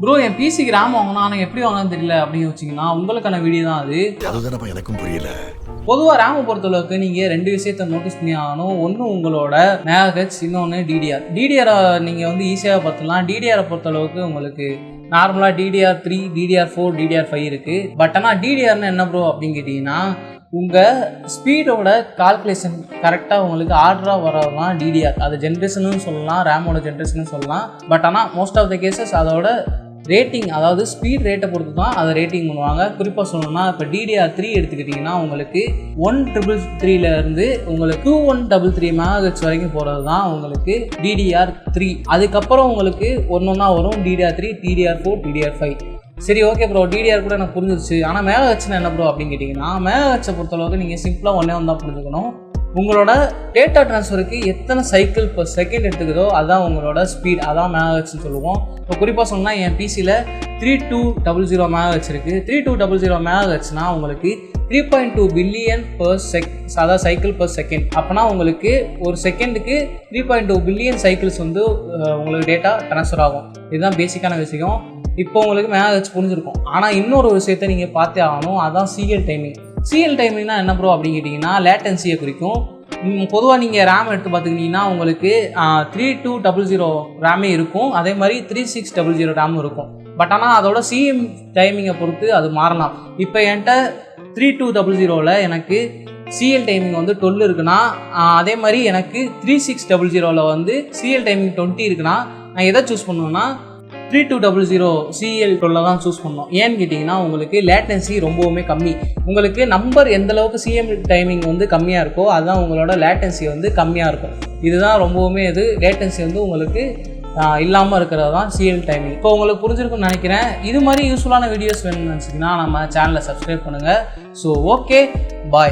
Bro என் பிசிக்கு RAM வாங்கணும் ஆனால் எப்படி வாங்கன்னு தெரியல அப்படின்னு வச்சிங்கன்னா உங்களுக்கான வீடியோ தான் அது. அதுதானப்பா எனக்கும் புரியல. பொதுவாக ரேமை பொறுத்தளவுக்கு நீங்கள் ரெண்டு விஷயத்த நோட்டீஸ் பண்ணி ஆகணும். ஒன்று உங்களோட மெகாஹெர்ட்ஸ், இன்னொன்று டிடிஆர். டிடிஆரை நீங்கள் வந்து ஈஸியாக பார்த்துக்கலாம். டிடிஆரை பொறுத்தளவுக்கு உங்களுக்கு நார்மலாக DDR3, DDR4, DDR5 இருக்குது. பட் ஆனால் டிடிஆர்னு என்ன ப்ரோ அப்படின்னு கேட்டிங்கன்னா உங்கள் ஸ்பீடோட கால்குலேஷன் கரெக்டாக உங்களுக்கு ஆர்டராக வரதான் டிடிஆர். அது ஜென்ரேஷனும் சொல்லலாம், ரேமோட ஜென்ரேஷனும் சொல்லலாம். பட் ஆனால் மோஸ்ட் ஆஃப் த கேசஸ் அதோட ரேட்டிங், அதாவது ஸ்பீட் ரேட்டை பொறுத்து தான் அதை ரேட்டிங் பண்ணுவாங்க. குறிப்பாக சொல்லணும்னா இப்போ DDR3 எடுத்துக்கிட்டிங்கன்னா உங்களுக்கு 1333 உங்களுக்கு 2133 MHz வரைக்கும் போகிறது தான் உங்களுக்கு DDR3. அதுக்கப்புறம் உங்களுக்கு ஒன்றா வரும் DDR3, DDR4, DDR5. சரி, ஓகே ப்ரோ, டிடிஆர் கூட எனக்கு புரிஞ்சிருச்சு. ஆனால் மெகாஹெர்ட்ஸ்னா என்ன ப்ரோ அப்படின்னு கேட்டிங்கன்னா மெகாஹெர்ட்ஸை பொறுத்தளவுக்கு நீங்கள் சிம்பிளாக ஒன்றே தான் புரிஞ்சுக்கணும். உங்களோட டேட்டா ட்ரான்ஸ்ஃபருக்கு எத்தனை சைக்கிள் per செகண்ட் எடுத்துக்குதோ அதுதான் உங்களோட ஸ்பீட், அதான் மெகாஹெர்ட்ஸ்னு சொல்லுவோம். இப்போ குறிப்பாக சொன்னால் என் பிசியில் 3200 MHz இருக்குது. 3200 MHzனா உங்களுக்கு 3.2 பில்லியன் அதாவது சைக்கிள் per செகண்ட். அப்போனா உங்களுக்கு ஒரு செகண்டுக்கு 3.2 பில்லியன் சைக்கிள்ஸ் வந்து உங்களுக்கு டேட்டா ட்ரான்ஸ்ஃபர் ஆகும். இதுதான் பேசிக்கான விஷயம். இப்போ உங்களுக்கு மெகாஹெர்ட்ஸ் புரிஞ்சிருக்கும். ஆனால் இன்னொரு விஷயத்தை நீங்கள் பார்த்தே ஆகணும், அதுதான் சிஎல் டைமிங். சிஎல் டைமிங்னா என்ன ப்ரோ அப்படின்னு கேட்டிங்கன்னா லேட்டன்சியை குறிக்கும். பொதுவாக நீங்கள் ரேம் எடுத்து பார்த்துக்கிட்டிங்கன்னா உங்களுக்கு 3200 ரேமே இருக்கும், அதே மாதிரி 3600 ரேமும் இருக்கும். பட் ஆனால் அதோட சிஎம் டைமிங்கை பொறுத்து அது மாறலாம். இப்போ என்கிட்ட 3200ல் எனக்கு சிஎல் டைமிங் வந்து 12 இருக்குன்னா, அதே மாதிரி எனக்கு 3600ல் வந்து சிஎல் டைமிங் 20 இருக்குன்னா நான் எதை சூஸ் பண்ணுவேன்னா 3200 CL12 தான் சூஸ் பண்ணோம். ஏன்னு கேட்டிங்கன்னா உங்களுக்கு லேட்டன்சி ரொம்பவுமே கம்மி. உங்களுக்கு நம்பர் எந்த அளவுக்கு சிஎம் டைமிங் வந்து கம்மியாக இருக்கோ அதுதான் உங்களோட லேட்டன்சி வந்து கம்மியாக இருக்கும். இதுதான் ரொம்பவுமே லேட்டன்சி வந்து உங்களுக்கு இல்லாமல் இருக்கிறது தான் சிஎல் டைமிங். இப்போ உங்களுக்கு புரிஞ்சிருக்குன்னு நினைக்கிறேன். இது மாதிரி யூஸ்ஃபுல்லான வீடியோஸ் வேணும்னு நினச்சிங்கன்னா நம்ம சேனலை சப்ஸ்கிரைப் பண்ணுங்கள். ஸோ ஓகே, பாய்.